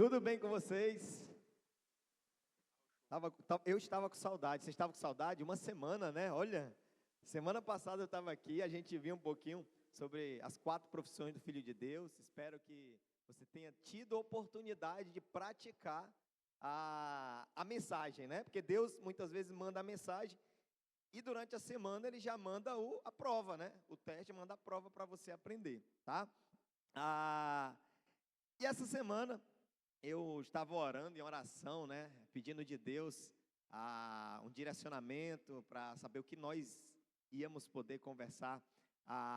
Tudo bem com vocês? Eu estava com saudade. Você estava com saudade? Uma semana, né? Olha, semana passada eu estava aqui, a gente viu um pouquinho sobre as 4 profissões do Filho de Deus. Espero que você tenha tido a oportunidade de praticar a mensagem, né? Porque Deus muitas vezes manda a mensagem e durante a semana Ele já manda a prova, né? O teste manda a prova para você aprender, tá? E essa semana eu estava orando em oração, né, pedindo de Deus um direcionamento para saber o que nós íamos poder conversar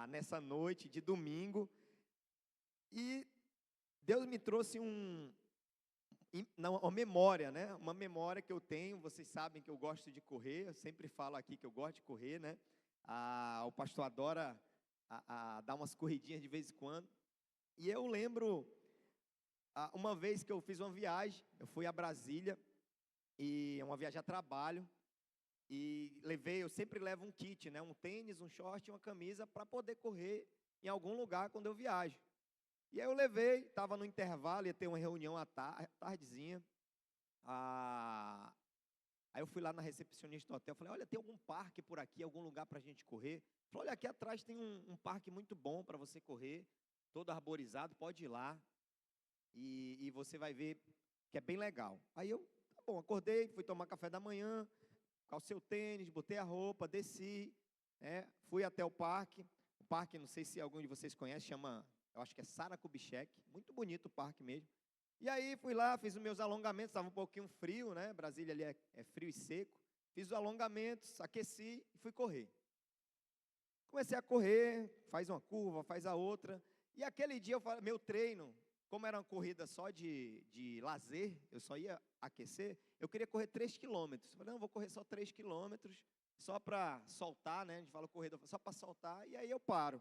nessa noite de domingo. E Deus me trouxe uma memória, né? Uma memória que eu tenho. Vocês sabem que eu gosto de correr. Eu sempre falo aqui que eu gosto de correr, né? O pastor adora dar umas corridinhas de vez em quando. E eu lembro uma vez que eu fiz uma viagem, eu fui a Brasília, e é uma viagem a trabalho, e eu sempre levo um kit, né, um tênis, um short e uma camisa para poder correr em algum lugar quando eu viajo. E aí eu levei, estava no intervalo, ia ter uma reunião à tardezinha, aí eu fui lá na recepcionista do hotel, falei, olha, tem algum parque por aqui, algum lugar para a gente correr? Falei, olha, aqui atrás tem um parque muito bom para você correr, todo arborizado, pode ir lá. E você vai ver que é bem legal. Aí tá bom, acordei, fui tomar café da manhã, calcei o tênis, botei a roupa, desci, né, fui até o parque. O parque, não sei se algum de vocês conhece, eu acho que é Sara Kubitschek, muito bonito o parque mesmo. E aí fui lá, fiz os meus alongamentos, estava um pouquinho frio, né, Brasília ali é frio e seco. Fiz os alongamentos, aqueci e fui correr. Comecei a correr, faz uma curva, faz a outra. E aquele dia, meu treino, como era uma corrida só de lazer, eu só ia aquecer, eu queria correr 3 quilômetros. Falei, não, vou correr só 3 quilômetros, só para soltar, né? A gente fala corredor, só para soltar, e aí eu paro.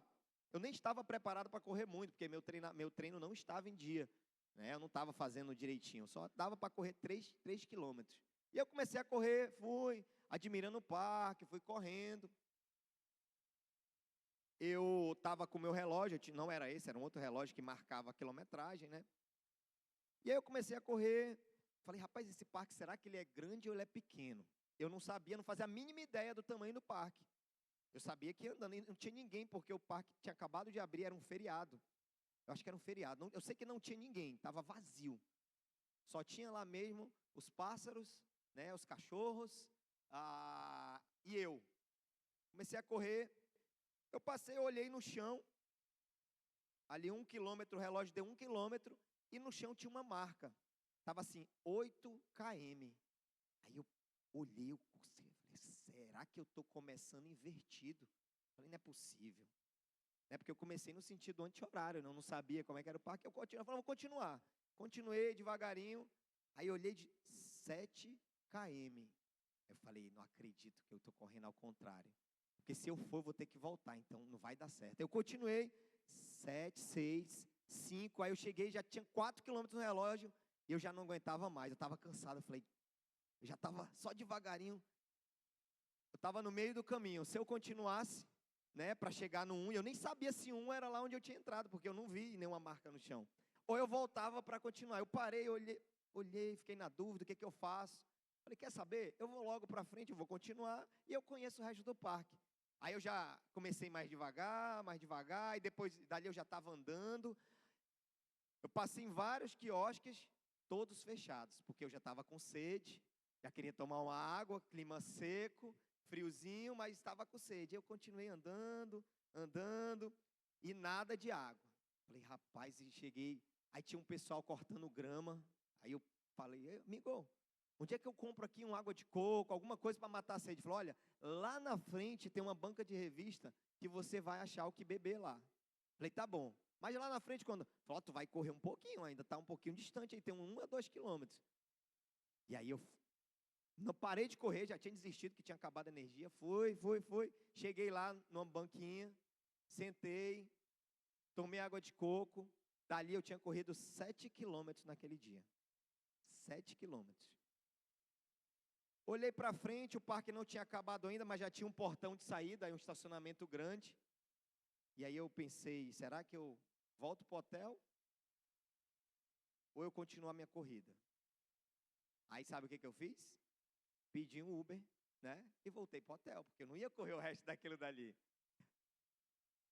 Eu nem estava preparado para correr muito, porque meu treino não estava em dia, né? Eu não estava fazendo direitinho, só dava para correr 3 quilômetros. E eu comecei a correr, fui admirando o parque, fui correndo. Eu estava com o meu relógio, não era esse, era um outro relógio que marcava a quilometragem, né? E aí eu comecei a correr, falei, rapaz, esse parque, será que ele é grande ou ele é pequeno? Eu não sabia, não fazia a mínima ideia do tamanho do parque. Eu sabia que andando, não tinha ninguém, porque o parque tinha acabado de abrir, era um feriado. Eu acho que era um feriado, eu sei que não tinha ninguém, estava vazio. Só tinha lá mesmo os pássaros, né, os cachorros, e eu. Comecei a correr, eu passei, eu olhei no chão, ali 1 quilômetro, o relógio deu 1 quilômetro, e no chão tinha uma marca. Estava assim, 8 km. Aí eu olhei, eu falei, será que eu estou começando invertido? Falei, não é possível. Não é porque eu comecei no sentido anti-horário, não sabia como é que era o parque. Eu continuei, falei, vou continuar. Continuei devagarinho, aí eu olhei de 7 km. Eu falei, não acredito que eu estou correndo ao contrário. Porque se eu for, eu vou ter que voltar, então não vai dar certo. Eu continuei, 7, 6, 5, aí eu cheguei, já tinha 4 quilômetros no relógio, e eu já não aguentava mais, eu estava cansado, eu falei, eu já estava só devagarinho, eu estava no meio do caminho, se eu continuasse, né, para chegar no 1, eu nem sabia se 1 era lá onde eu tinha entrado, porque eu não vi nenhuma marca no chão, ou eu voltava para continuar, eu parei, olhei, fiquei na dúvida, o que eu faço? Falei, quer saber? Eu vou logo para frente, eu vou continuar, e eu conheço o resto do parque. Aí eu já comecei mais devagar, e depois dali eu já estava andando. Eu passei em vários quiosques, todos fechados, porque eu já estava com sede, já queria tomar uma água, clima seco, friozinho, mas estava com sede. Eu continuei andando, e nada de água. Falei, rapaz, e cheguei, aí tinha um pessoal cortando grama, aí eu falei, amigo, onde é que eu compro aqui uma água de coco, alguma coisa para matar a sede? Ele falou, olha, lá na frente tem uma banca de revista que você vai achar o que beber lá. Falei, tá bom. Mas lá na frente, quando falou, tu vai correr um pouquinho ainda, está um pouquinho distante, aí tem 1 a 2 quilômetros. E aí eu não parei de correr, já tinha desistido, que tinha acabado a energia. Fui. Cheguei lá numa banquinha, sentei, tomei água de coco. Dali eu tinha corrido 7 quilômetros naquele dia. 7 quilômetros. Olhei para frente, o parque não tinha acabado ainda, mas já tinha um portão de saída, aí um estacionamento grande. E aí eu pensei, será que eu volto para o hotel? ou eu continuo a minha corrida? Aí sabe o que eu fiz? Pedi um Uber, né? E voltei para o hotel, porque eu não ia correr o resto daquilo dali.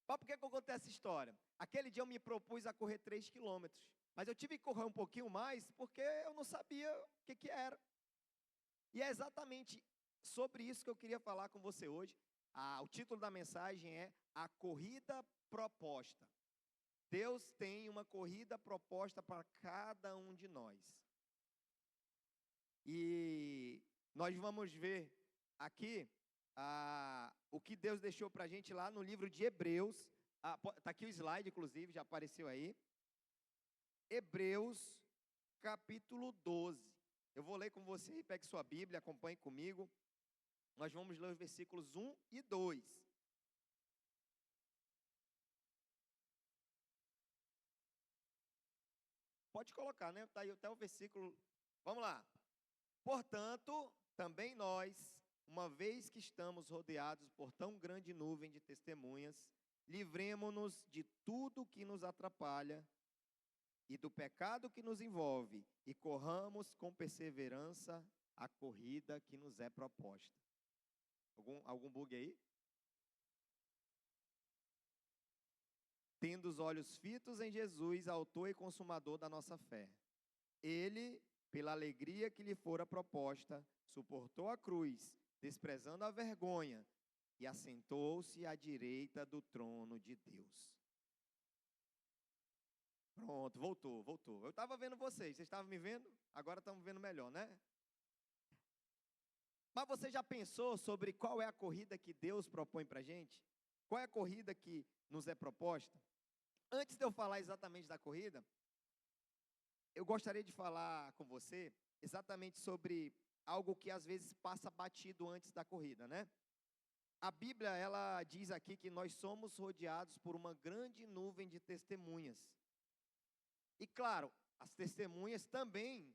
Mas por que eu contei essa história? Aquele dia eu me propus a correr 3 quilômetros, mas eu tive que correr um pouquinho mais, porque eu não sabia o que era. E é exatamente sobre isso que eu queria falar com você hoje. O título da mensagem é A Corrida Proposta. Deus tem uma corrida proposta para cada um de nós. E nós vamos ver aqui o que Deus deixou para a gente lá no livro de Hebreus. Está aqui o slide, inclusive, já apareceu aí. Hebreus, capítulo 12. Eu vou ler com você, pegue sua Bíblia, acompanhe comigo. Nós vamos ler os versículos 1 e 2. Pode colocar, né? Está aí até o versículo. Vamos lá. Portanto, também nós, uma vez que estamos rodeados por tão grande nuvem de testemunhas, livremo-nos de tudo que nos atrapalha e do pecado que nos envolve, e corramos com perseverança a corrida que nos é proposta. Algum bug aí? Tendo os olhos fitos em Jesus, autor e consumador da nossa fé. Ele, pela alegria que lhe fora proposta, suportou a cruz, desprezando a vergonha, e assentou-se à direita do trono de Deus. Pronto, voltou. Eu estava vendo vocês estavam me vendo? Agora estamos vendo melhor, né? Mas você já pensou sobre qual é a corrida que Deus propõe para a gente? Qual é a corrida que nos é proposta? Antes de eu falar exatamente da corrida, eu gostaria de falar com você exatamente sobre algo que às vezes passa batido antes da corrida, né? A Bíblia, ela diz aqui que nós somos rodeados por uma grande nuvem de testemunhas. E claro, as testemunhas também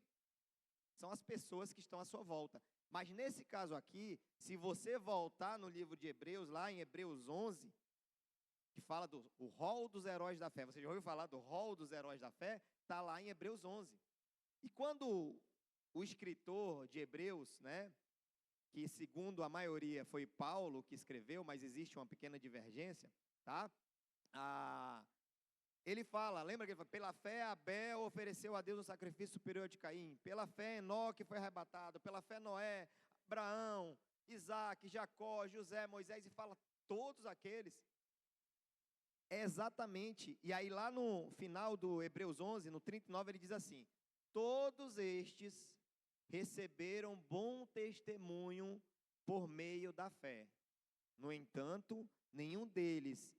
são as pessoas que estão à sua volta. Mas nesse caso aqui, se você voltar no livro de Hebreus, lá em Hebreus 11, que fala do rol dos heróis da fé. Você já ouviu falar do rol dos heróis da fé? Está lá em Hebreus 11. E quando o escritor de Hebreus, né, que segundo a maioria foi Paulo que escreveu, mas existe uma pequena divergência, tá? Ele fala, lembra que ele fala, pela fé Abel ofereceu a Deus um sacrifício superior de Caim, pela fé Enoque foi arrebatado, pela fé Noé, Abraão, Isaac, Jacó, José, Moisés, e fala todos aqueles. É exatamente, e aí lá no final do Hebreus 11, no 39, ele diz assim, todos estes receberam bom testemunho por meio da fé. No entanto, nenhum deles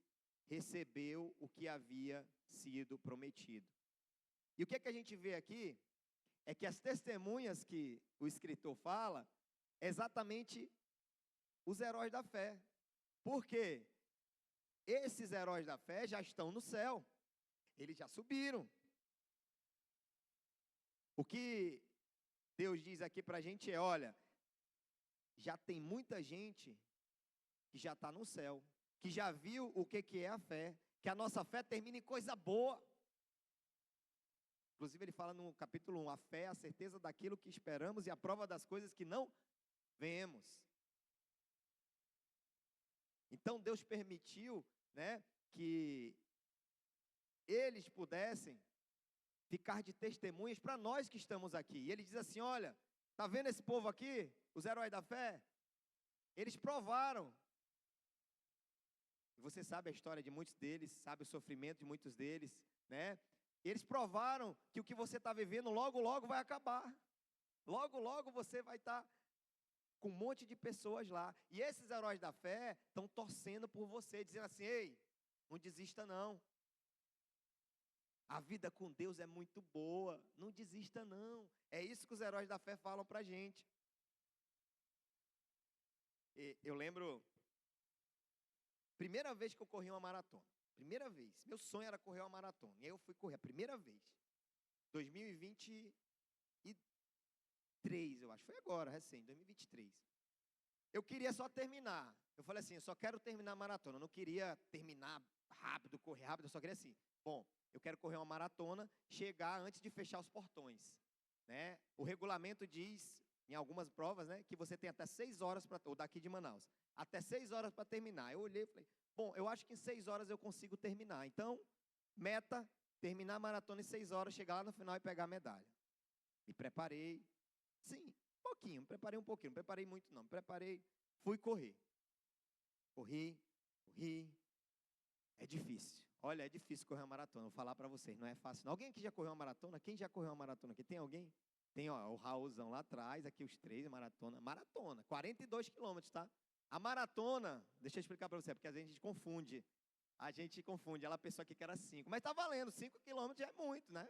recebeu o que havia sido prometido. E o que é que a gente vê aqui? É que as testemunhas que o escritor fala, é exatamente os heróis da fé. Por quê? Esses heróis da fé já estão no céu. Eles já subiram. O que Deus diz aqui para a gente é, olha, já tem muita gente que já está no céu, que já viu o que é a fé, que a nossa fé termina em coisa boa. Inclusive ele fala no capítulo 1, a fé é a certeza daquilo que esperamos e a prova das coisas que não vemos. Então Deus permitiu, né, que eles pudessem ficar de testemunhas para nós que estamos aqui. E ele diz assim, olha, está vendo esse povo aqui, os heróis da fé? Eles provaram. E você sabe a história de muitos deles, sabe o sofrimento de muitos deles, né? Eles provaram que o que você está vivendo logo, logo vai acabar. Logo, logo você vai estar com um monte de pessoas lá. E esses heróis da fé estão torcendo por você, dizendo assim, ei, não desista não. A vida com Deus é muito boa, não desista não. É isso que os heróis da fé falam para a gente. Eu lembro, primeira vez que eu corri uma maratona. Primeira vez. Meu sonho era correr uma maratona. E aí eu fui correr a primeira vez. 2023, eu acho. Foi agora, recém, 2023. Eu queria só terminar. Eu falei assim, eu só quero terminar a maratona. Eu não queria terminar rápido, correr rápido. Eu só queria assim, bom, eu quero correr uma maratona, chegar antes de fechar os portões, né? O regulamento diz, em algumas provas, né, que você tem até 6 horas, ou daqui de Manaus, até 6 horas para terminar. Eu olhei e falei, bom, eu acho que em 6 horas eu consigo terminar. Então, meta, terminar a maratona em 6 horas, chegar lá no final e pegar a medalha. Me preparei, sim, pouquinho, me preparei um pouquinho, não preparei muito não, me preparei, fui correr. Corri, é difícil. Olha, é difícil correr uma maratona, vou falar para vocês, não é fácil não. Alguém aqui já correu uma maratona? Quem já correu uma maratona aqui? Tem alguém? Tem, ó, o Raulzão lá atrás, aqui os três, maratona, 42 quilômetros, tá? A maratona, deixa eu explicar para você, porque às vezes a gente confunde, ela pensou aqui que era 5, mas tá valendo, 5 quilômetros já é muito, né?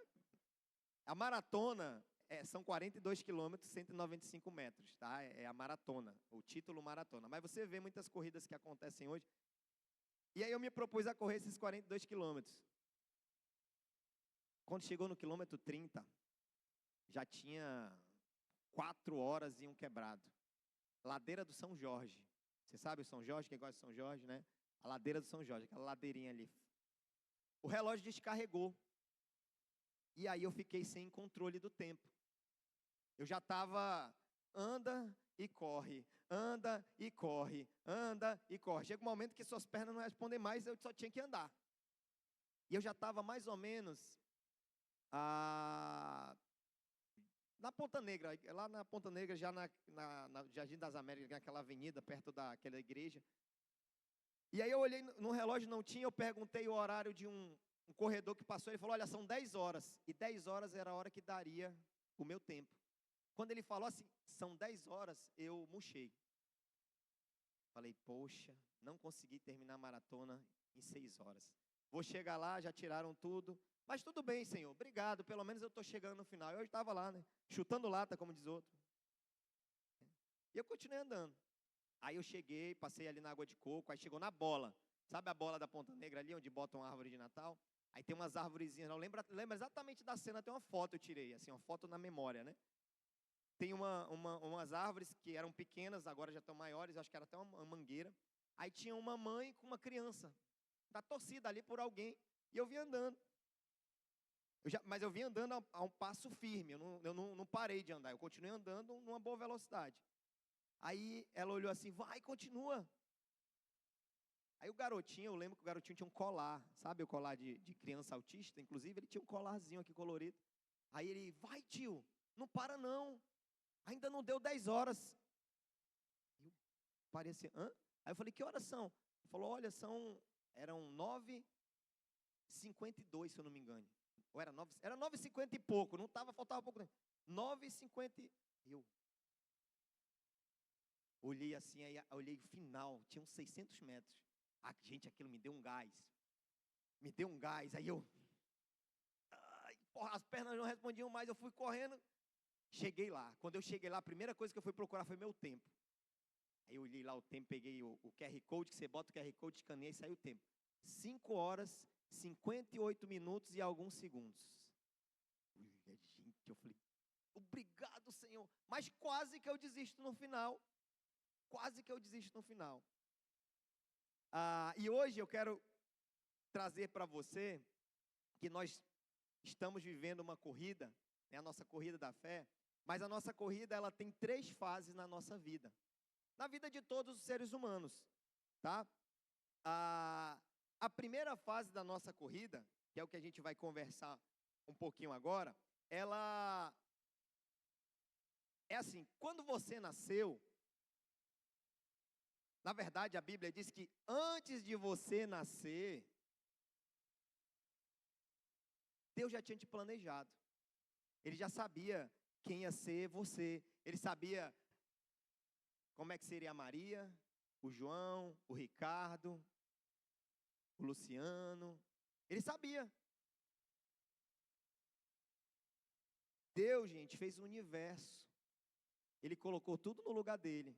A maratona são 42 quilômetros, 195 metros, tá? É a maratona, o título maratona. Mas você vê muitas corridas que acontecem hoje. E aí eu me propus a correr esses 42 quilômetros. Quando chegou no quilômetro 30, já tinha 4 horas e um quebrado. Ladeira do São Jorge. Você sabe o São Jorge, quem gosta de São Jorge, né? A ladeira do São Jorge, aquela ladeirinha ali. O relógio descarregou. E aí eu fiquei sem controle do tempo. Eu já estava, anda e corre, anda e corre, anda e corre. Chega um momento que suas pernas não respondem mais, eu só tinha que andar. E eu já estava mais ou menos na Ponta Negra, lá na Ponta Negra, já na Jardim das Américas, naquela avenida, perto daquela igreja. E aí eu olhei no relógio, não tinha, eu perguntei o horário de um corredor que passou, ele falou, olha, são 10 horas. E 10 horas era a hora que daria o meu tempo. Quando ele falou assim, são 10 horas, eu murchei. Falei, poxa, não consegui terminar a maratona em 6 horas. Vou chegar lá, já tiraram tudo. Mas tudo bem, Senhor, obrigado, pelo menos eu estou chegando no final. Eu estava lá, né, chutando lata, como diz outro. E eu continuei andando. Aí eu cheguei, passei ali na água de coco, aí chegou na bola. Sabe a bola da Ponta Negra ali, onde botam a árvore de Natal? Aí tem umas árvorezinhas, não lembra exatamente da cena, tem uma foto eu tirei, assim, uma foto na memória, né? Tem umas árvores que eram pequenas, agora já estão maiores, acho que era até uma mangueira. Aí tinha uma mãe com uma criança, da torcida ali por alguém, e eu vim andando. Mas eu vim andando a um passo firme, eu não parei de andar, eu continuei andando numa boa velocidade. Aí ela olhou assim, vai, continua. Aí o garotinho, eu lembro que o garotinho tinha um colar, sabe o colar de criança autista? Inclusive ele tinha um colarzinho aqui colorido. Aí ele, vai tio, não para não. Ainda não deu 10 horas. Eu parei assim, hã? Aí eu falei, que horas são? Ele falou, olha, eram 9h52, se eu não me engano. Ou era 9h50 e pouco, faltava pouco tempo. 9h50, eu olhei assim, aí olhei o final, tinha uns 600 metros. Gente, aquilo me deu um gás. Aí eu, porra, as pernas não respondiam mais, eu fui correndo. Cheguei lá. Quando eu cheguei lá, a primeira coisa que eu fui procurar foi meu tempo. Aí eu olhei lá o tempo, peguei o QR Code, que você bota o QR Code, escaneia e saiu o tempo. 5 horas, 58 minutos e alguns segundos. Gente, eu falei, obrigado, Senhor. Mas quase que eu desisto no final. E hoje eu quero trazer para você que nós estamos vivendo uma corrida, né, a nossa corrida da fé, mas a nossa corrida ela tem 3 fases na nossa vida. Na vida de todos os seres humanos, tá? A primeira fase da nossa corrida, que é o que a gente vai conversar um pouquinho agora, ela é assim, quando você nasceu, na verdade a Bíblia diz que antes de você nascer, Deus já tinha te planejado. Ele já sabia quem ia ser você, ele sabia como é que seria a Maria, o João, o Ricardo, o Luciano. Ele sabia. Deus, gente, fez o universo. Ele colocou tudo no lugar dele.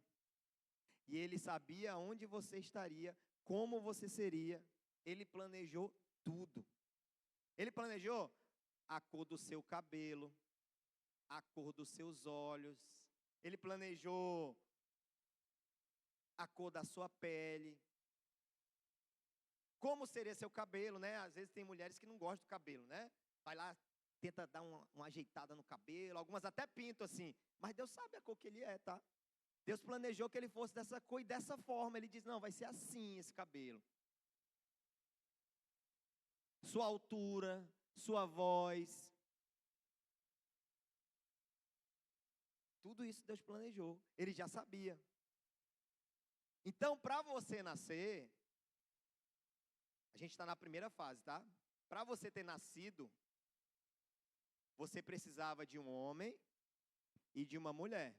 E ele sabia onde você estaria, como você seria. Ele planejou tudo. Ele planejou a cor do seu cabelo, a cor dos seus olhos. Ele planejou a cor da sua pele. como seria seu cabelo, né? Às vezes tem mulheres que não gostam do cabelo, né? Vai lá, tenta dar uma ajeitada no cabelo, algumas até pintam assim, mas Deus sabe a cor que ele é, tá? Deus planejou que ele fosse dessa cor e dessa forma. Ele diz, não, vai ser assim esse cabelo. Sua altura, sua voz. Tudo isso Deus planejou. Ele já sabia. Então, para você nascer, a gente está na primeira fase, tá? Para você ter nascido, você precisava de um homem e de uma mulher.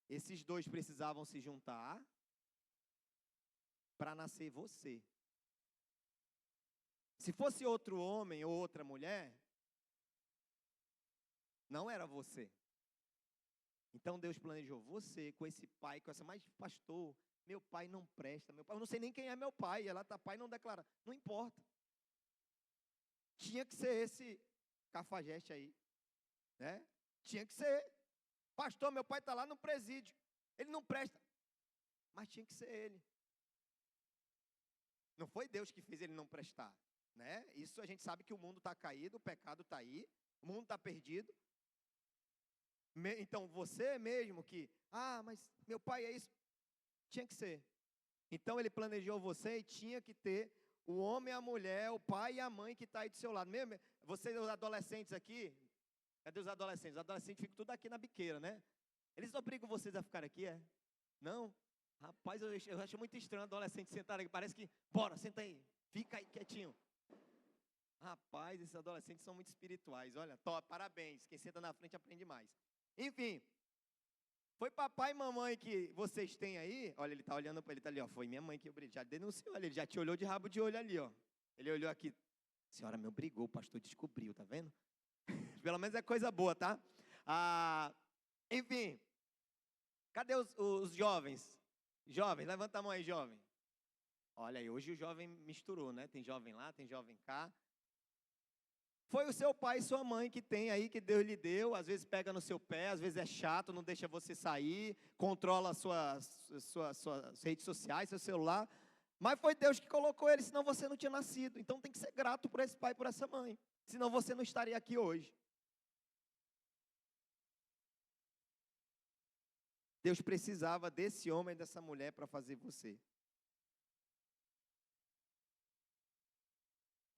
Esses dois precisavam se juntar para nascer você. Se fosse outro homem ou outra mulher, não era você. Então Deus planejou você com esse pai, com essa, mas pastor, meu pai não presta, meu pai, eu não sei nem quem é meu pai, ela tá pai não declara, não importa. Tinha que ser esse cafajeste aí, né? Tinha que ser. Pastor, meu pai está lá no presídio, ele não presta, mas tinha que ser ele. Não foi Deus que fez ele não prestar, né? Isso a gente sabe que o mundo está caído, o pecado está aí, o mundo está perdido. Então você mesmo que, mas meu pai é isso, tinha que ser. Então ele planejou você e tinha que ter o homem, a mulher, o pai e a mãe que está aí do seu lado. Mesmo, vocês, os adolescentes aqui, cadê os adolescentes? Os adolescentes ficam tudo aqui na biqueira, né? Eles obrigam vocês a ficar aqui, é? Não? Rapaz, eu acho muito estranho adolescente sentar aqui, parece que, bora, senta aí, fica aí quietinho. Rapaz, esses adolescentes são muito espirituais, olha, top, parabéns, quem senta na frente aprende mais. Enfim, foi papai e mamãe que vocês têm aí, olha, ele está olhando para ele, está ali, ó, foi minha mãe que obrigou, já denunciou, ele já te olhou de rabo de olho ali, ó. Ele olhou aqui, senhora me obrigou, o pastor descobriu, tá vendo? Pelo menos é coisa boa, tá? Enfim, cadê os jovens? Jovens, levanta a mão aí, jovem. Olha aí, hoje o jovem misturou, né? Tem jovem lá, tem jovem cá. Foi o seu pai e sua mãe que tem aí, que Deus lhe deu, às vezes pega no seu pé, às vezes é chato, não deixa você sair, controla suas redes sociais, seu celular, mas foi Deus que colocou ele, senão você não tinha nascido. Então tem que ser grato por esse pai e por essa mãe, senão você não estaria aqui hoje. Deus precisava desse homem e dessa mulher para fazer você.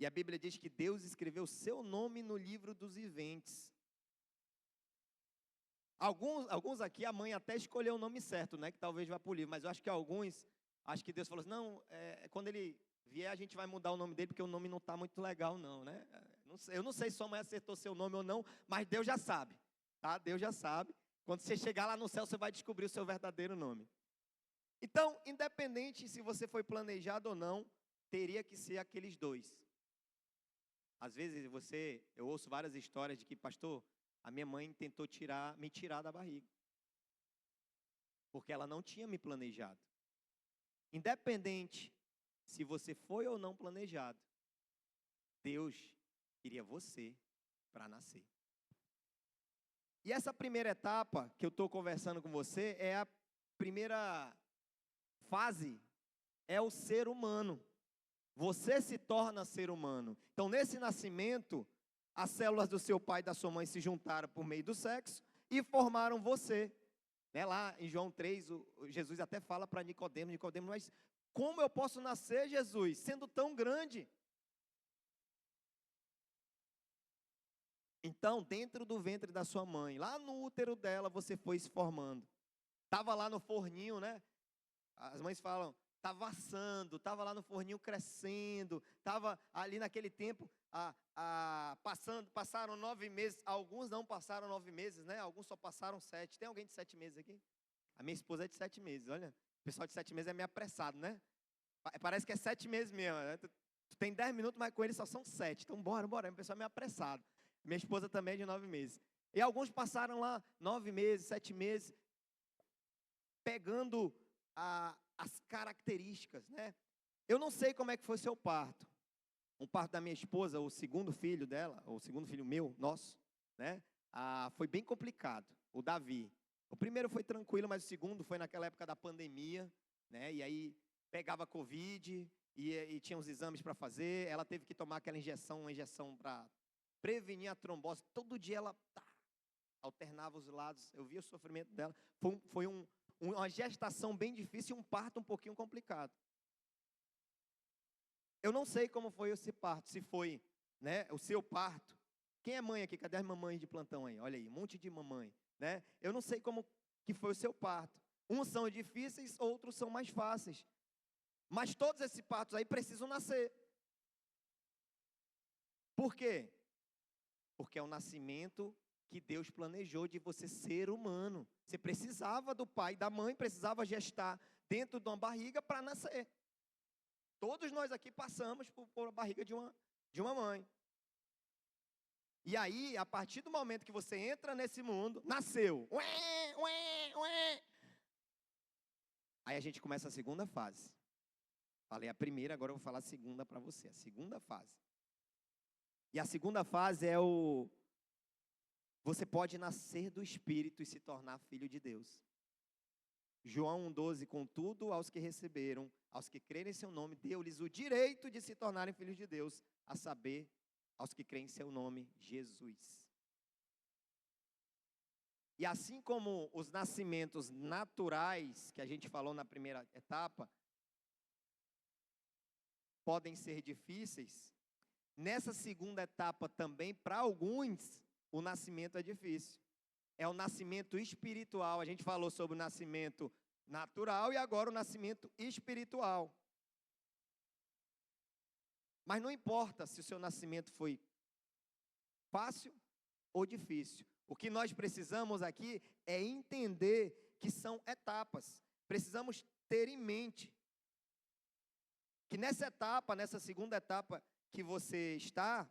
E a Bíblia diz que Deus escreveu seu nome no livro dos viventes. Alguns aqui, a mãe até escolheu o nome certo, né? Que talvez vá para o livro, mas eu acho que alguns, acho que Deus falou assim, não, quando ele vier a gente vai mudar o nome dele, porque o nome não está muito legal não, né? Eu não sei se sua mãe acertou seu nome ou não, mas Deus já sabe, tá? Deus já sabe. Quando você chegar lá no céu, você vai descobrir o seu verdadeiro nome. Então, independente se você foi planejado ou não, teria que ser aqueles dois. Às vezes eu ouço várias histórias de que, pastor, a minha mãe tentou me tirar da barriga. Porque ela não tinha me planejado. Independente se você foi ou não planejado, Deus queria você para nascer. E essa primeira etapa que eu estou conversando com você é a primeira fase, é o ser humano. Você se torna ser humano. Então, nesse nascimento, as células do seu pai e da sua mãe se juntaram por meio do sexo e formaram você. Lá em João 3, Jesus até fala para Nicodemo, mas como eu posso nascer, Jesus, sendo tão grande? Então, dentro do ventre da sua mãe, lá no útero dela, você foi se formando. Estava lá no forninho, né? As mães falam, estava assando, estava lá no forninho crescendo, estava ali naquele tempo, passaram 9 meses, alguns não passaram 9 meses, né? Alguns só passaram 7. Tem alguém de 7 meses aqui? A minha esposa é de 7 meses, olha. O pessoal de 7 meses é meio apressado, né? Parece que é 7 meses mesmo, né? Tu tem 10 minutos, mas com eles só são 7. Então, bora, o pessoal é meio apressado. Minha esposa também é de 9 meses. E alguns passaram lá 9 meses, 7 meses, pegando as características, né? Eu não sei como é que foi seu parto. O parto da minha esposa, o segundo filho dela, o segundo filho meu, nosso, né? Foi bem complicado, o Davi. O primeiro foi tranquilo, mas o segundo foi naquela época da pandemia, né? E aí pegava Covid, e tinha uns exames para fazer, ela teve que tomar aquela injeção, uma injeção para prevenir a trombose. Todo dia ela alternava os lados, eu via o sofrimento dela. Foi uma gestação bem difícil e um parto um pouquinho complicado. Eu não sei como foi esse parto, se foi, né, o seu parto. Quem é mãe aqui? Cadê as mamães de plantão aí? Olha aí, um monte de mamãe, né? Eu não sei como que foi o seu parto. Uns são difíceis, outros são mais fáceis. Mas todos esses partos aí precisam nascer. Por quê? Porque é o nascimento que Deus planejou de você ser humano. Você precisava do pai e da mãe, precisava gestar dentro de uma barriga para nascer. Todos nós aqui passamos por a barriga de uma mãe. E aí, a partir do momento que você entra nesse mundo, nasceu. Ué, ué, ué. Aí a gente começa a segunda fase. Falei a primeira, agora eu vou falar a segunda para você. A segunda fase. E a segunda fase é você pode nascer do Espírito e se tornar filho de Deus. João 1,12, contudo, aos que receberam, aos que crerem em seu nome, deu-lhes o direito de se tornarem filhos de Deus, a saber, aos que creem em seu nome, Jesus. E assim como os nascimentos naturais, que a gente falou na primeira etapa, podem ser difíceis, nessa segunda etapa também, para alguns, o nascimento é difícil. É o nascimento espiritual. A gente falou sobre o nascimento natural e agora o nascimento espiritual. Mas não importa se o seu nascimento foi fácil ou difícil. O que nós precisamos aqui é entender que são etapas. Precisamos ter em mente que nessa etapa, nessa segunda etapa que você está,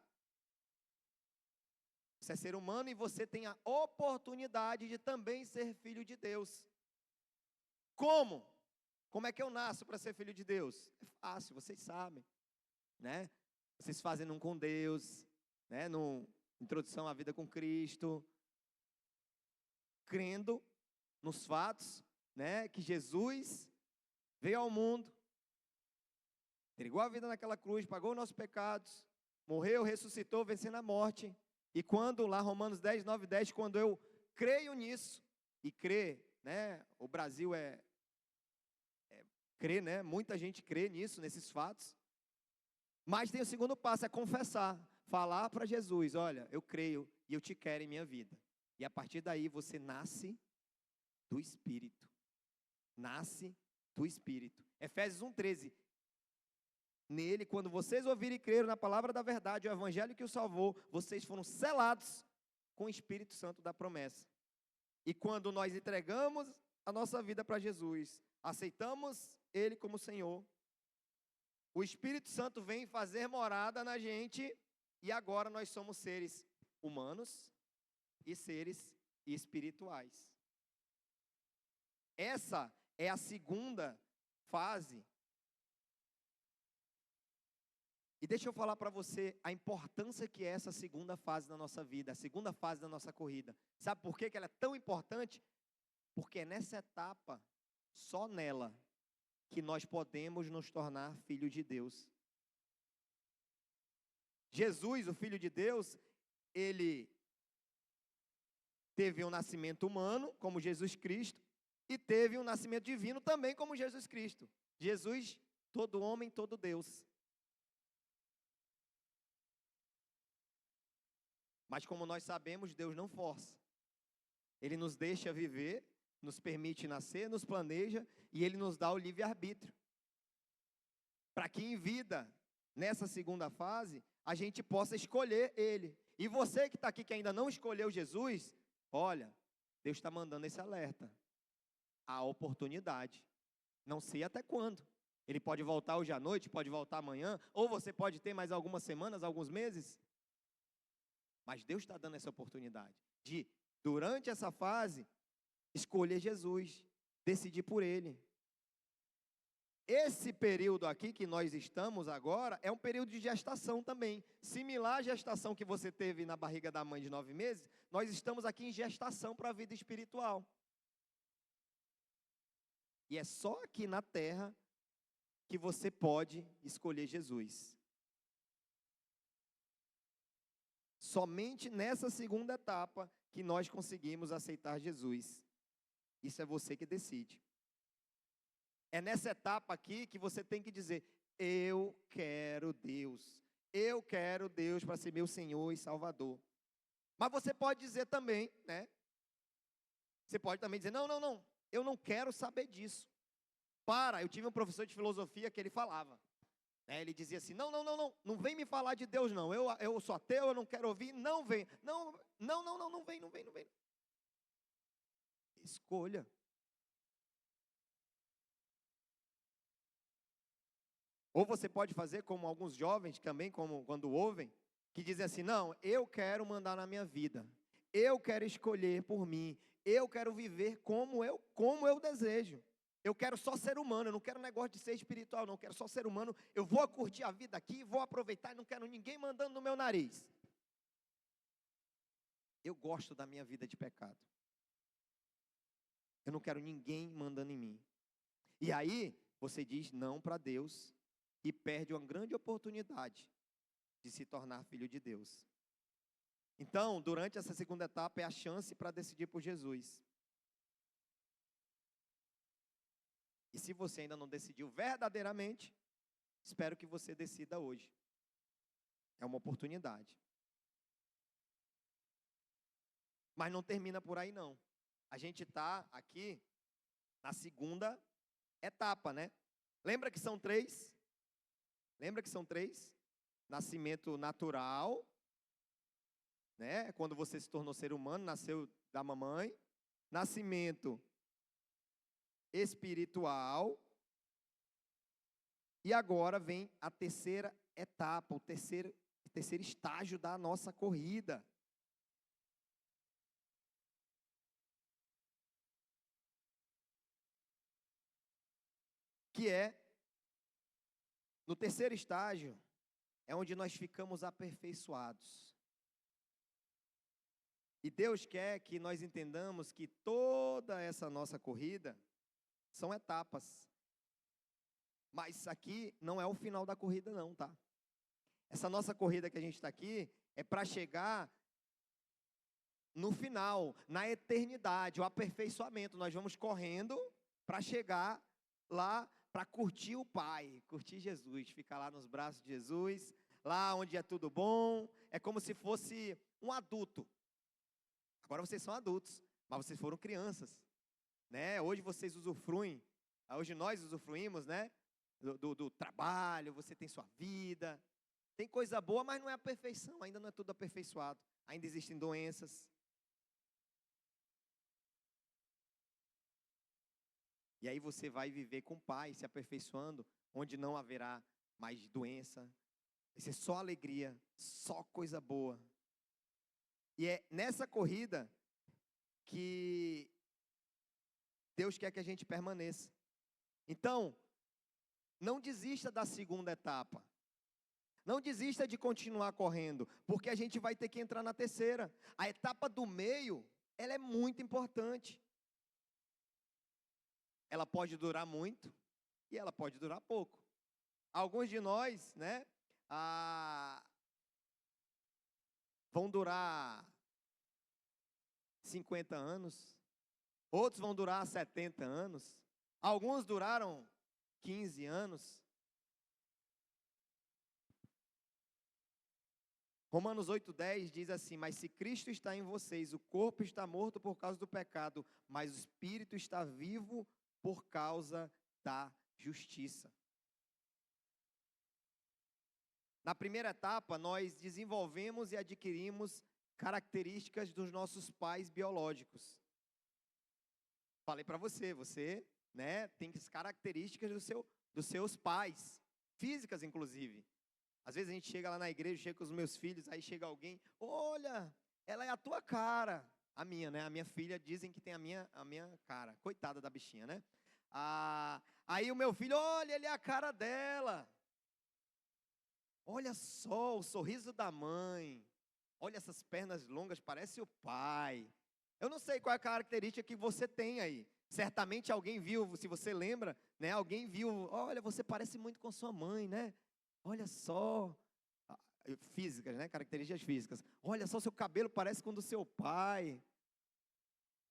você é ser humano e você tem a oportunidade de também ser filho de Deus. Como? Como é que eu nasço para ser filho de Deus? É fácil, vocês sabem, né? Vocês fazem um com Deus, né? No Introdução à Vida com Cristo, crendo nos fatos, né? Que Jesus veio ao mundo, entregou a vida naquela cruz, pagou os nossos pecados, morreu, ressuscitou, vencendo a morte. E quando, lá Romanos 10, 9, 10, quando eu creio nisso, e crê, né, o Brasil crê, né, muita gente crê nisso, nesses fatos, mas tem o segundo passo, é confessar, falar para Jesus, olha, eu creio e eu te quero em minha vida. E a partir daí você nasce do Espírito, nasce do Espírito. Efésios 1,13, nele, quando vocês ouvirem e creram na palavra da verdade, o evangelho que o salvou, vocês foram selados com o Espírito Santo da promessa. E quando nós entregamos a nossa vida para Jesus, aceitamos Ele como Senhor, o Espírito Santo vem fazer morada na gente, e agora nós somos seres humanos e seres espirituais. Essa é a segunda fase. E deixa eu falar para você a importância que é essa segunda fase da nossa vida, a segunda fase da nossa corrida. Sabe por que ela é tão importante? Porque é nessa etapa, só nela, que nós podemos nos tornar filhos de Deus. Jesus, o Filho de Deus, ele teve um nascimento humano, como Jesus Cristo, e teve um nascimento divino também, como Jesus Cristo. Jesus, todo homem, todo Deus. Mas como nós sabemos, Deus não força. Ele nos deixa viver, nos permite nascer, nos planeja e Ele nos dá o livre-arbítrio. Para que em vida, nessa segunda fase, a gente possa escolher Ele. E você que está aqui que ainda não escolheu Jesus, olha, Deus está mandando esse alerta. A oportunidade. Não sei até quando. Ele pode voltar hoje à noite, pode voltar amanhã, ou você pode ter mais algumas semanas, alguns meses. Mas Deus está dando essa oportunidade de, durante essa fase, escolher Jesus, decidir por Ele. Esse período aqui que nós estamos agora é um período de gestação também. Similar à gestação que você teve na barriga da mãe de 9 meses, nós estamos aqui em gestação para a vida espiritual. E é só aqui na terra que você pode escolher Jesus. Somente nessa segunda etapa que nós conseguimos aceitar Jesus. Isso é você que decide. É nessa etapa aqui que você tem que dizer: eu quero Deus. Eu quero Deus para ser meu Senhor e Salvador. Mas você pode dizer também, né? Você pode também dizer: não, eu não quero saber disso. Eu tive um professor de filosofia que ele falava, né? Ele dizia assim: não vem me falar de Deus não. Eu sou ateu, eu não quero ouvir, não vem. Não vem. Escolha. Ou você pode fazer como alguns jovens também, como quando ouvem, que dizem assim: não, eu quero mandar na minha vida. Eu quero escolher por mim. Eu quero viver como eu desejo. Eu quero só ser humano, eu não quero negócio de ser espiritual, não. Eu quero só ser humano. Eu vou curtir a vida aqui, vou aproveitar e não quero ninguém mandando no meu nariz. Eu gosto da minha vida de pecado. Eu não quero ninguém mandando em mim. E aí, você diz não para Deus e perde uma grande oportunidade de se tornar filho de Deus. Então, durante essa segunda etapa é a chance para decidir por Jesus. E se você ainda não decidiu verdadeiramente, espero que você decida hoje. É uma oportunidade. Mas não termina por aí não. A gente está aqui na segunda etapa, né? Lembra que são três? Nascimento natural, né? Quando você se tornou ser humano, nasceu da mamãe. Nascimento espiritual. E agora vem a terceira etapa, o terceiro estágio da nossa corrida. Que é, no terceiro estágio, é onde nós ficamos aperfeiçoados. E Deus quer que nós entendamos que toda essa nossa corrida são etapas. Mas aqui não é o final da corrida não, tá? Essa nossa corrida que a gente está aqui é para chegar no final, na eternidade, o aperfeiçoamento. Nós vamos correndo para chegar lá, para curtir o Pai, curtir Jesus, ficar lá nos braços de Jesus, lá onde é tudo bom. É como se fosse um adulto. Agora vocês são adultos, mas vocês foram crianças, né? Hoje vocês usufruem, hoje nós usufruímos, né? Do trabalho, você tem sua vida, tem coisa boa, mas não é a perfeição, ainda não é tudo aperfeiçoado, ainda existem doenças. E aí você vai viver com o Pai, se aperfeiçoando, onde não haverá mais doença, vai ser só alegria, só coisa boa. E é nessa corrida que Deus quer que a gente permaneça. Então, não desista da segunda etapa. Não desista de continuar correndo, porque a gente vai ter que entrar na terceira. A etapa do meio, ela é muito importante. Ela pode durar muito e ela pode durar pouco. Alguns de nós, né, vão durar 50 anos, outros vão durar 70 anos, alguns duraram 15 anos. Romanos 8,10 diz assim: mas se Cristo está em vocês, o corpo está morto por causa do pecado, mas o espírito está vivo por causa da justiça. Na primeira etapa, nós desenvolvemos e adquirimos características dos nossos pais biológicos. Falei para você, né, tem as características dos seus pais, físicas inclusive. Às vezes a gente chega lá na igreja, chega com os meus filhos, aí chega alguém: olha, ela é a tua cara. A minha, né? A minha filha, dizem que tem a minha cara. Coitada da bichinha, né? Aí o meu filho: olha, ele é a cara dela. Olha só o sorriso da mãe. Olha essas pernas longas, parece o pai. Eu não sei qual é a característica que você tem aí, Certamente alguém viu, se você lembra, né? Alguém viu, olha, você parece muito com sua mãe, né? Olha só, físicas, né? Características físicas. Olha só, seu cabelo parece com o do seu pai.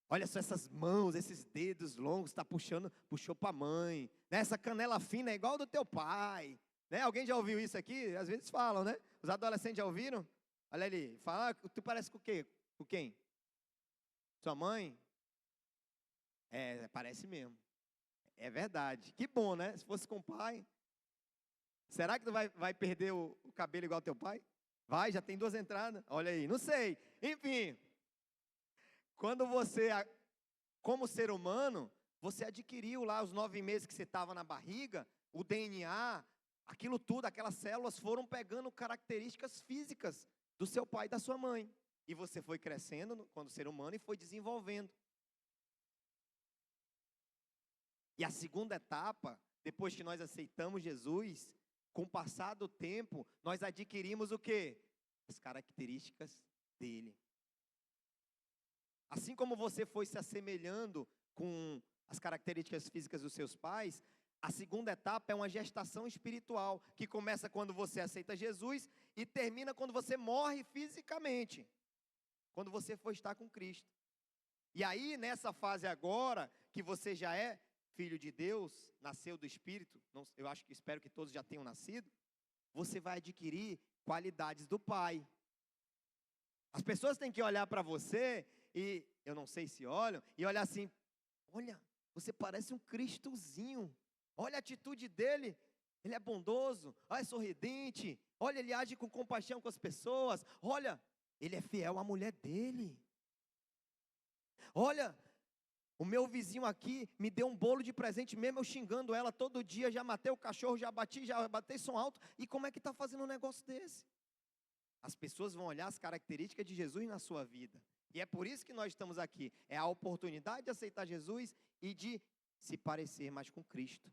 Olha só essas mãos, esses dedos longos, tá puxou para a mãe. Né? Essa canela fina é igual do teu pai. Né? Alguém já ouviu isso aqui? Às vezes falam, né? Os adolescentes já ouviram? Olha ali, fala, tu parece com o quê? Com quem? Sua mãe? É, parece mesmo. É verdade. Que bom, né? Se fosse com o pai. Será que tu vai perder o cabelo igual ao teu pai? Vai, já tem 2 entradas. Olha aí, não sei. Enfim, quando você, como ser humano, você adquiriu lá os 9 meses que você estava na barriga, o DNA, aquilo tudo, aquelas células foram pegando características físicas do seu pai e da sua mãe. E você foi crescendo quando ser humano e foi desenvolvendo. E a segunda etapa, depois que nós aceitamos Jesus, com o passar do tempo, nós adquirimos o quê? As características dele. Assim como você foi se assemelhando com as características físicas dos seus pais, a segunda etapa é uma gestação espiritual, que começa quando você aceita Jesus e termina quando você morre fisicamente, quando você for estar com Cristo. E aí, nessa fase agora, que você já é filho de Deus, nasceu do Espírito, eu espero que todos já tenham nascido, você vai adquirir qualidades do Pai. As pessoas têm que olhar para você, e eu não sei se olham, e olhar assim, olha, você parece um Cristozinho, olha a atitude dele, ele é bondoso, é sorridente, olha, ele age com compaixão com as pessoas, olha, ele é fiel à mulher dele. Olha, o meu vizinho aqui me deu um bolo de presente, mesmo eu xingando ela todo dia, já matei o cachorro, já batei som alto, e como é que está fazendo um negócio desse? As pessoas vão olhar as características de Jesus na sua vida, e é por isso que nós estamos aqui, é a oportunidade de aceitar Jesus e de se parecer mais com Cristo.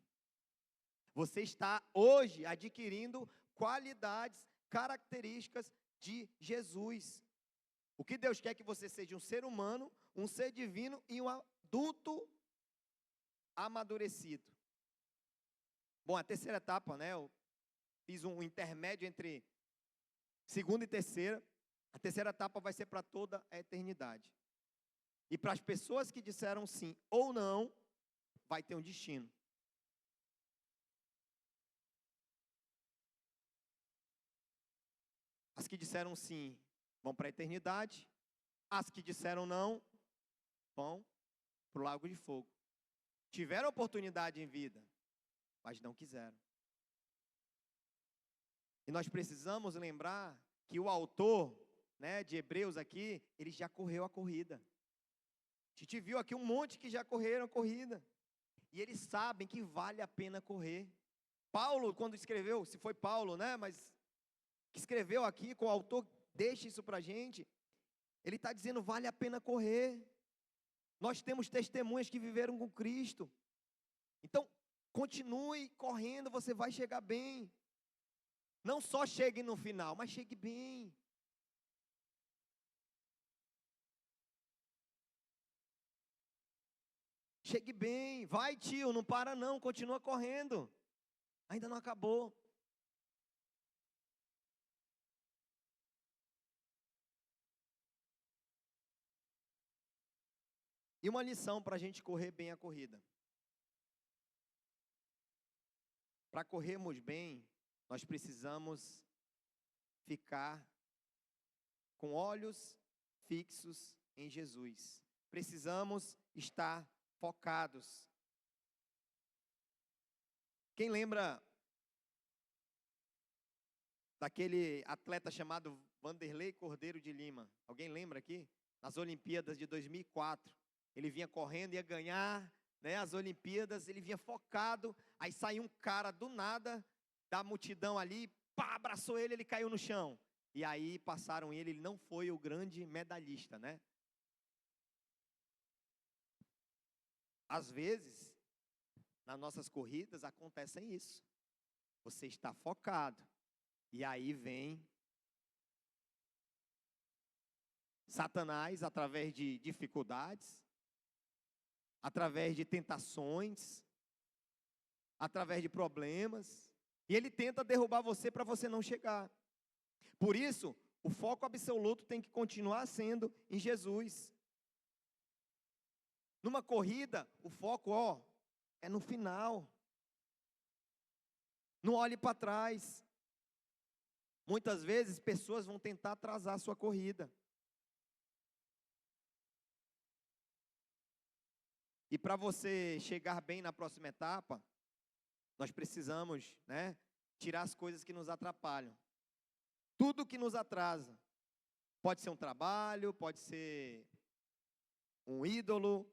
Você está hoje adquirindo qualidades, características de Jesus. O que Deus quer é que você seja um ser humano, um ser divino e um adulto amadurecido. Bom, a terceira etapa, né? Eu fiz um intermédio entre segunda e terceira. A terceira etapa vai ser para toda a eternidade. E para as pessoas que disseram sim ou não, vai ter um destino. As que disseram sim vão para a eternidade. As que disseram não vão para o lago de fogo. Tiveram oportunidade em vida, mas não quiseram. E nós precisamos lembrar que o autor, né, de Hebreus aqui, ele já correu a corrida. A gente viu aqui um monte que já correram a corrida. E eles sabem que vale a pena correr. Paulo, quando escreveu, se foi Paulo, né, mas que escreveu aqui, com o autor, deixa isso para a gente. Ele está dizendo, vale a pena correr. Nós temos testemunhas que viveram com Cristo. Então, continue correndo, você vai chegar bem. Não só chegue no final, mas chegue bem. Chegue bem. Vai, tio, não para não, continua correndo. Ainda não acabou. E uma lição para a gente correr bem a corrida. Para corrermos bem, nós precisamos ficar com olhos fixos em Jesus. Precisamos estar focados. Quem lembra daquele atleta chamado Vanderlei Cordeiro de Lima? Alguém lembra aqui? Nas Olimpíadas de 2004. Ele vinha correndo, ia ganhar, né, as Olimpíadas, ele vinha focado, aí saiu um cara do nada, da multidão ali, pá, abraçou ele, ele caiu no chão. E aí passaram ele não foi o grande medalhista, né? Às vezes, nas nossas corridas, acontecem isso. Você está focado, e aí vem Satanás, através de dificuldades, através de tentações, através de problemas, e ele tenta derrubar você para você não chegar. Por isso, o foco absoluto tem que continuar sendo em Jesus. Numa corrida, o foco, é no final. Não olhe para trás. Muitas vezes, pessoas vão tentar atrasar a sua corrida. E para você chegar bem na próxima etapa, nós precisamos, tirar as coisas que nos atrapalham. Tudo que nos atrasa. Pode ser um trabalho, pode ser um ídolo.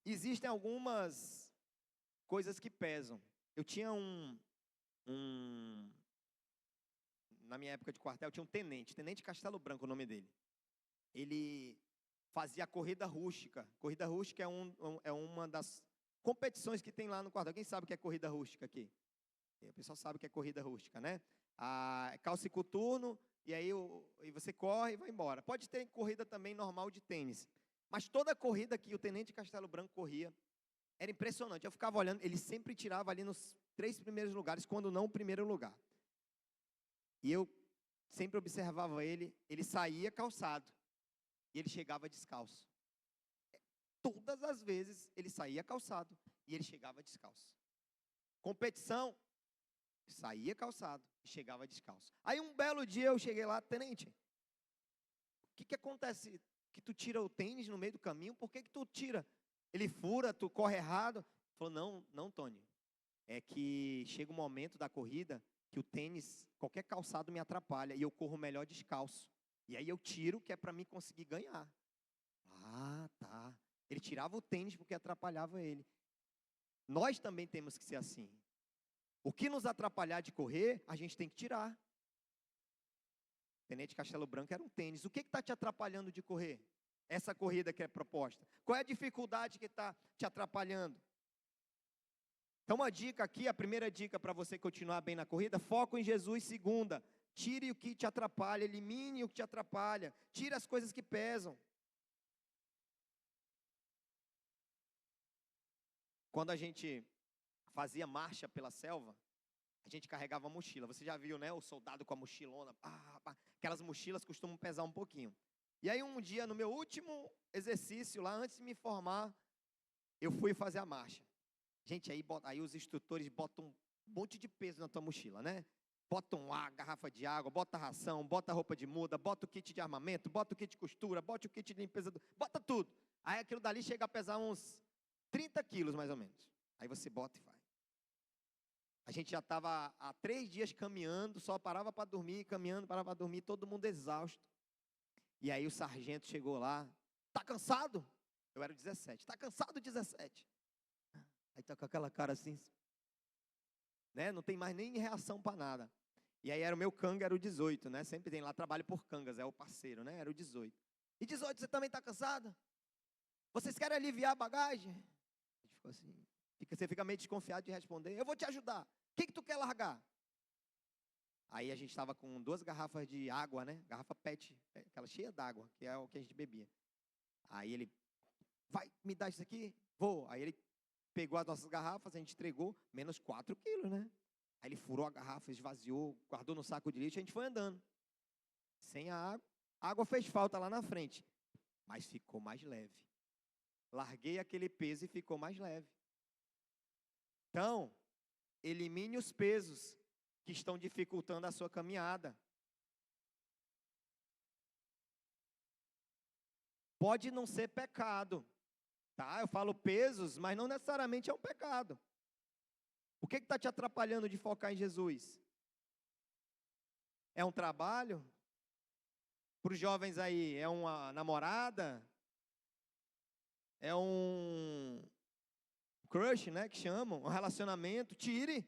Existem algumas coisas que pesam. Eu tinha na minha época de quartel, tinha um tenente Castelo Branco, o nome dele. Ele fazia a corrida rústica. Corrida rústica é uma das competições que tem lá no quartel. Quem sabe o que é corrida rústica aqui? O pessoal sabe o que é corrida rústica, né? Calça e coturno, e aí você corre e vai embora. Pode ter corrida também normal de tênis. Mas toda corrida que o tenente Castelo Branco corria, era impressionante. Eu ficava olhando, ele sempre tirava ali nos 3 primeiros lugares, quando não o primeiro lugar. E eu sempre observava ele saía calçado, e ele chegava descalço. Todas as vezes ele saía calçado, e ele chegava descalço. Competição, saía calçado e chegava descalço. Aí um belo dia eu cheguei lá, tenente, o que acontece? Que tu tira o tênis no meio do caminho? Por que tu tira? Ele fura, tu corre errado? Ele falou, não, Tony. É que chega um momento da corrida que o tênis, qualquer calçado me atrapalha e eu corro melhor descalço. E aí eu tiro, que é para mim conseguir ganhar. Ah, tá. Ele tirava o tênis porque atrapalhava ele. Nós também temos que ser assim. O que nos atrapalhar de correr, a gente tem que tirar. Tenente Castelo Branco era um tênis. O que está te atrapalhando de correr? Essa corrida que é proposta. Qual é a dificuldade que está te atrapalhando? Então, uma dica aqui, a primeira dica para você continuar bem na corrida, foco em Jesus. Segunda, tire o que te atrapalha, elimine o que te atrapalha, tire as coisas que pesam. Quando a gente fazia marcha pela selva, a gente carregava mochila. Você já viu, né? O soldado com a mochilona. Aquelas mochilas costumam pesar um pouquinho. E aí um dia, no meu último exercício, lá antes de me formar, eu fui fazer a marcha. Gente, aí os instrutores botam um monte de peso na tua mochila, né? Botam garrafa de água, bota ração, bota roupa de muda, bota o kit de armamento, bota o kit de costura, bota o kit de limpeza, bota tudo. Aí aquilo dali chega a pesar uns 30 quilos, mais ou menos. Aí você bota e vai. A gente já estava há 3 dias caminhando, só parava para dormir, caminhando, parava para dormir, todo mundo exausto. E aí o sargento chegou lá, tá cansado? Eu era o 17, tá cansado 17? Aí tá com aquela cara assim, né? Não tem mais nem reação para nada. E aí era o meu canga, era o 18, né? Sempre tem lá, trabalho por cangas, é o parceiro, né? Era o 18. E 18, você também tá cansado? Vocês querem aliviar a bagagem? A gente ficou assim, você fica meio desconfiado de responder, eu vou te ajudar. O que tu quer largar? Aí a gente estava com 2 garrafas de água, né? Garrafa PET, aquela cheia d'água, que é o que a gente bebia. Aí ele, vai me dar isso aqui? Vou. Aí ele pegou as nossas garrafas, a gente entregou, menos 4 quilos, né? Aí ele furou a garrafa, esvaziou, guardou no saco de lixo, a gente foi andando. Sem a água. A água fez falta lá na frente, mas ficou mais leve. Larguei aquele peso e ficou mais leve. Então, elimine os pesos que estão dificultando a sua caminhada. Pode não ser pecado, tá? Eu falo pesos, mas não necessariamente é um pecado. O que está te atrapalhando de focar em Jesus? É um trabalho? Para os jovens aí, é uma namorada? É um crush, né, que chamam? Um relacionamento? Tire.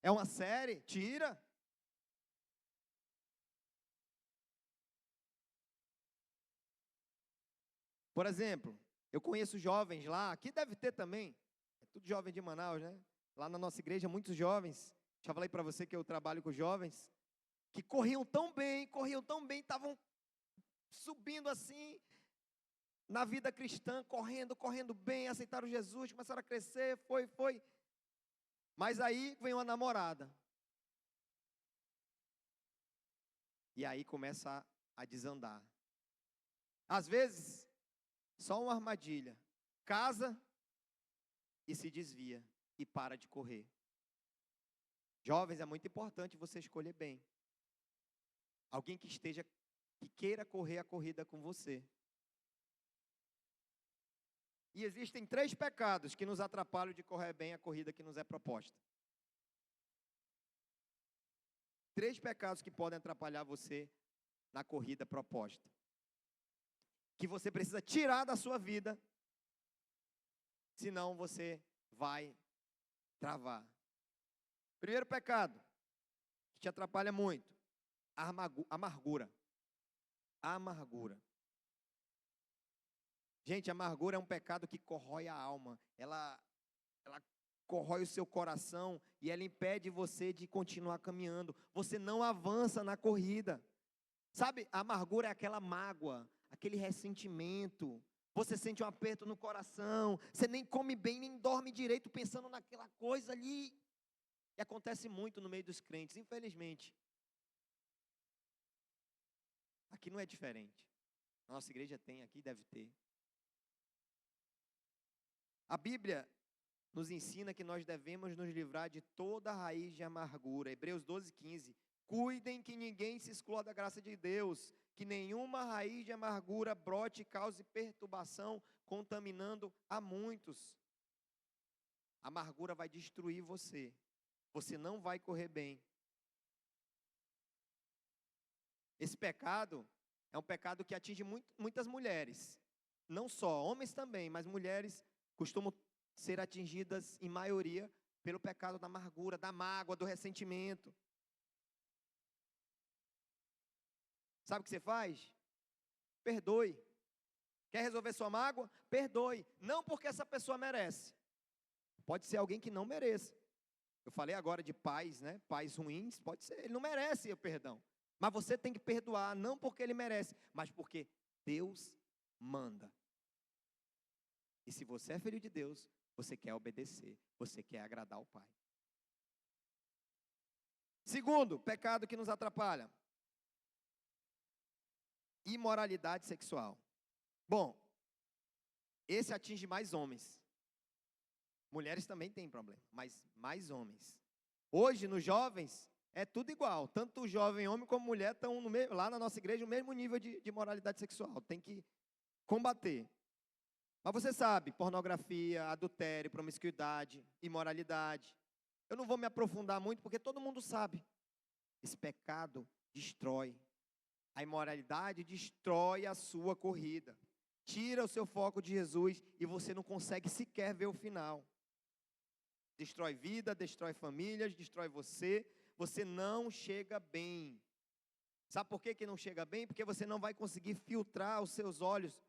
É uma série? Tira. Por exemplo, eu conheço jovens lá, aqui deve ter também, é tudo jovem de Manaus, né? Lá na nossa igreja, muitos jovens, já falei para você que eu trabalho com jovens, que corriam tão bem, estavam subindo assim, na vida cristã, correndo bem, aceitaram Jesus, começaram a crescer, foi. Mas aí vem uma namorada. E aí começa a desandar. Às vezes, só uma armadilha. Casa e se desvia e para de correr. Jovens, é muito importante você escolher bem. Alguém que queira correr a corrida com você. E existem 3 pecados que nos atrapalham de correr bem a corrida que nos é proposta. 3 pecados que podem atrapalhar você na corrida proposta. Que você precisa tirar da sua vida, senão você vai travar. Primeiro pecado, que te atrapalha muito, amargura. Amargura. Gente, a amargura é um pecado que corrói a alma. Ela corrói o seu coração e ela impede você de continuar caminhando. Você não avança na corrida. Sabe, a amargura é aquela mágoa, aquele ressentimento. Você sente um aperto no coração, você nem come bem, nem dorme direito pensando naquela coisa ali. E acontece muito no meio dos crentes, infelizmente. Aqui não é diferente. A nossa igreja tem, aqui deve ter. A Bíblia nos ensina que nós devemos nos livrar de toda raiz de amargura. Hebreus 12:15. Cuidem que ninguém se exclua da graça de Deus, que nenhuma raiz de amargura brote e cause perturbação, contaminando a muitos. A amargura vai destruir você. Você não vai correr bem. Esse pecado é um pecado que atinge muitas mulheres. Não só, homens também, mas mulheres costumam ser atingidas, em maioria, pelo pecado da amargura, da mágoa, do ressentimento. Sabe o que você faz? Perdoe. Quer resolver sua mágoa? Perdoe. Não porque essa pessoa merece. Pode ser alguém que não mereça. Eu falei agora de pais, né? Pais ruins, pode ser. Ele não merece o perdão. Mas você tem que perdoar, não porque ele merece, mas porque Deus manda. E se você é filho de Deus, você quer obedecer, você quer agradar o Pai. Segundo, pecado que nos atrapalha. Imoralidade sexual. Bom, esse atinge mais homens. Mulheres também têm problema, mas mais homens. Hoje, nos jovens, é tudo igual. Tanto o jovem homem como mulher estão lá na nossa igreja no mesmo nível de moralidade sexual. Tem que combater. Mas você sabe, pornografia, adultério, promiscuidade, imoralidade. Eu não vou me aprofundar muito, porque todo mundo sabe. Esse pecado destrói. A imoralidade destrói a sua corrida. Tira o seu foco de Jesus e você não consegue sequer ver o final. Destrói vida, destrói famílias, destrói você. Você não chega bem. Sabe por que não chega bem? Porque você não vai conseguir filtrar os seus olhos,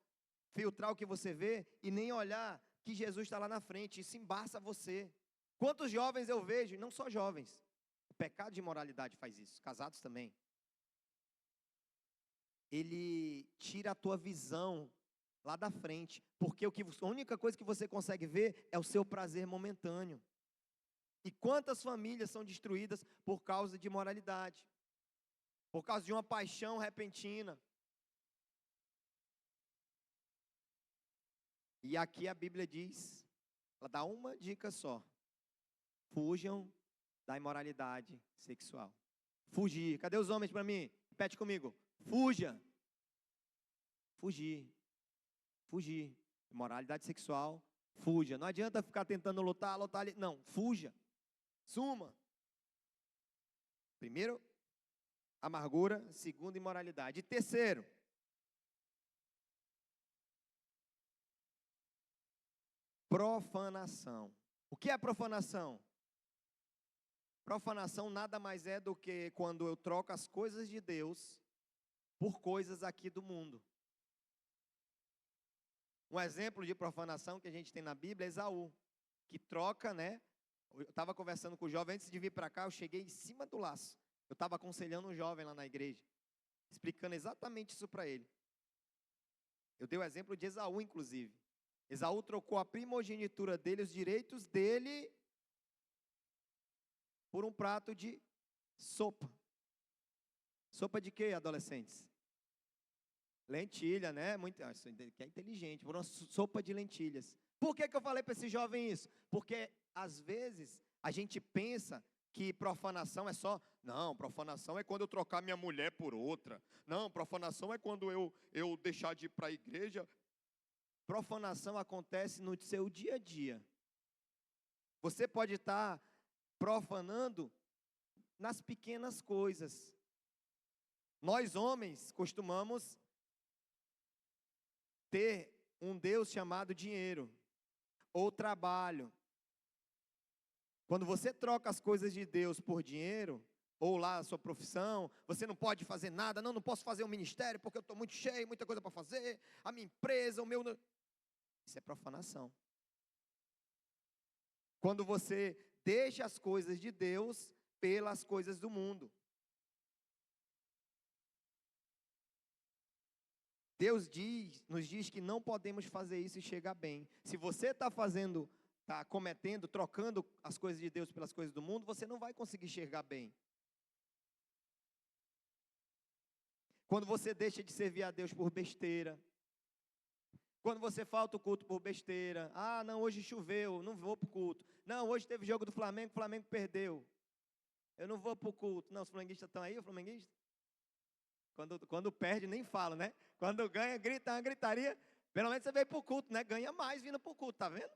filtrar o que você vê e nem olhar que Jesus está lá na frente. Isso embaça você. Quantos jovens eu vejo, não só jovens, o pecado de imoralidade faz isso, casados também. Ele tira a tua visão lá da frente, porque a única coisa que você consegue ver é o seu prazer momentâneo. E quantas famílias são destruídas por causa de imoralidade, por causa de uma paixão repentina. E aqui a Bíblia diz, ela dá uma dica só: fujam da imoralidade sexual. Fugir. Cadê os homens para mim? Repete comigo. Fuja. Fugir. Fugir. Imoralidade sexual. Fuja. Não adianta ficar tentando lutar ali. Não, fuja. Suma. Primeiro, amargura. Segundo, imoralidade. E terceiro, profanação. O que é profanação? Profanação nada mais é do que quando eu troco as coisas de Deus por coisas aqui do mundo. Um exemplo de profanação que a gente tem na Bíblia é Esaú, que troca, né? Eu estava conversando com o jovem, antes de vir para cá, eu cheguei em cima do laço. Eu estava aconselhando um jovem lá na igreja, explicando exatamente isso para ele. Eu dei o exemplo de Esaú, inclusive. Esaú trocou a primogenitura dele, os direitos dele, por um prato de sopa. Sopa de quê, adolescentes? Lentilha, né? Muito, que é inteligente, por uma sopa de lentilhas. Por que eu falei para esse jovem isso? Porque, às vezes, a gente pensa que profanação é só... Não, profanação é quando eu trocar minha mulher por outra. Não, profanação é quando eu deixar de ir para a igreja. Profanação acontece no seu dia a dia. Você pode estar profanando nas pequenas coisas. Nós, homens, costumamos ter um Deus chamado dinheiro ou trabalho. Quando você troca as coisas de Deus por dinheiro, ou lá a sua profissão, você não pode fazer nada, não posso fazer um ministério porque eu estou muito cheio, muita coisa para fazer, a minha empresa, o meu... Isso é profanação. Quando você deixa as coisas de Deus pelas coisas do mundo. Deus nos diz que não podemos fazer isso e chegar bem. Se você está cometendo, trocando as coisas de Deus pelas coisas do mundo, você não vai conseguir enxergar bem. Quando você deixa de servir a Deus por besteira, quando você falta o culto por besteira, ah, não, hoje choveu, não vou para o culto. Não, hoje teve jogo do Flamengo, o Flamengo perdeu. Eu não vou para o culto. Não, os flamenguistas estão aí, o flamenguista? Quando perde, nem fala, né? Quando ganha, grita uma gritaria. Pelo menos você veio para o culto, né? Ganha mais vindo para o culto, tá vendo?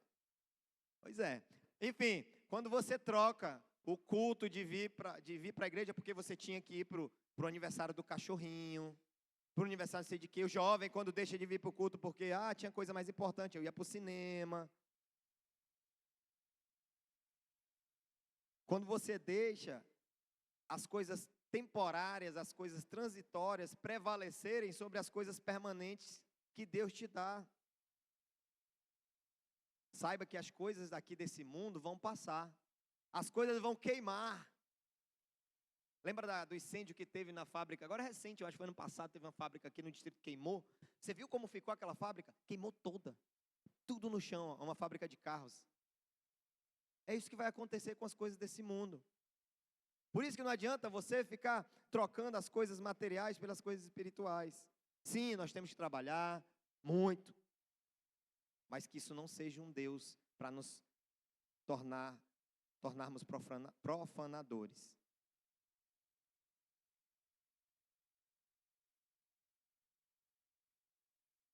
Pois é. Enfim, quando você troca o culto de vir para a igreja porque você tinha que ir para o aniversário do cachorrinho, para o aniversário sei de quê, o jovem quando deixa de vir para o culto porque tinha coisa mais importante, eu ia para o cinema. Quando você deixa as coisas temporárias, as coisas transitórias prevalecerem sobre as coisas permanentes que Deus te dá. Saiba que as coisas daqui desse mundo vão passar. As coisas vão queimar. Lembra do incêndio que teve na fábrica? Agora é recente, eu acho que foi ano passado, teve uma fábrica aqui no distrito que queimou. Você viu como ficou aquela fábrica? Queimou toda. Tudo no chão, uma fábrica de carros. É isso que vai acontecer com as coisas desse mundo. Por isso que não adianta você ficar trocando as coisas materiais pelas coisas espirituais. Sim, nós temos que trabalhar muito, mas que isso não seja um Deus para nos tornarmos profanadores.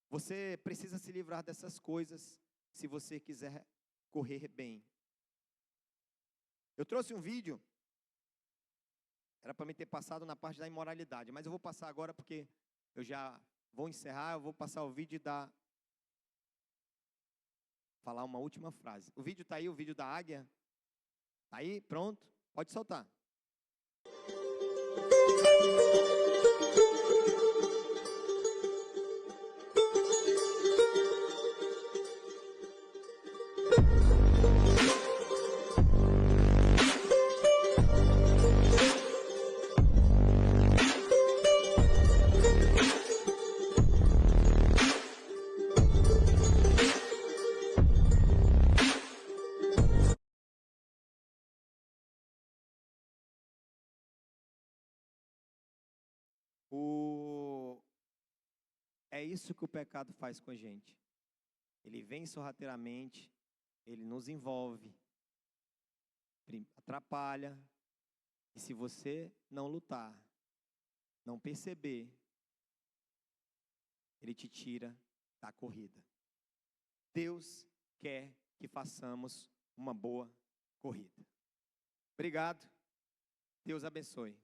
Você precisa se livrar dessas coisas se você quiser correr bem. Eu trouxe um vídeo, era para me ter passado na parte da imoralidade, mas eu vou passar agora porque eu já vou encerrar, eu vou passar o vídeo e falar uma última frase. O vídeo está aí, o vídeo da águia. Está aí, pronto? Pode soltar. É isso que o pecado faz com a gente. Ele vem sorrateiramente, ele nos envolve, atrapalha. E se você não lutar, não perceber, ele te tira da corrida. Deus quer que façamos uma boa corrida. Obrigado. Deus abençoe.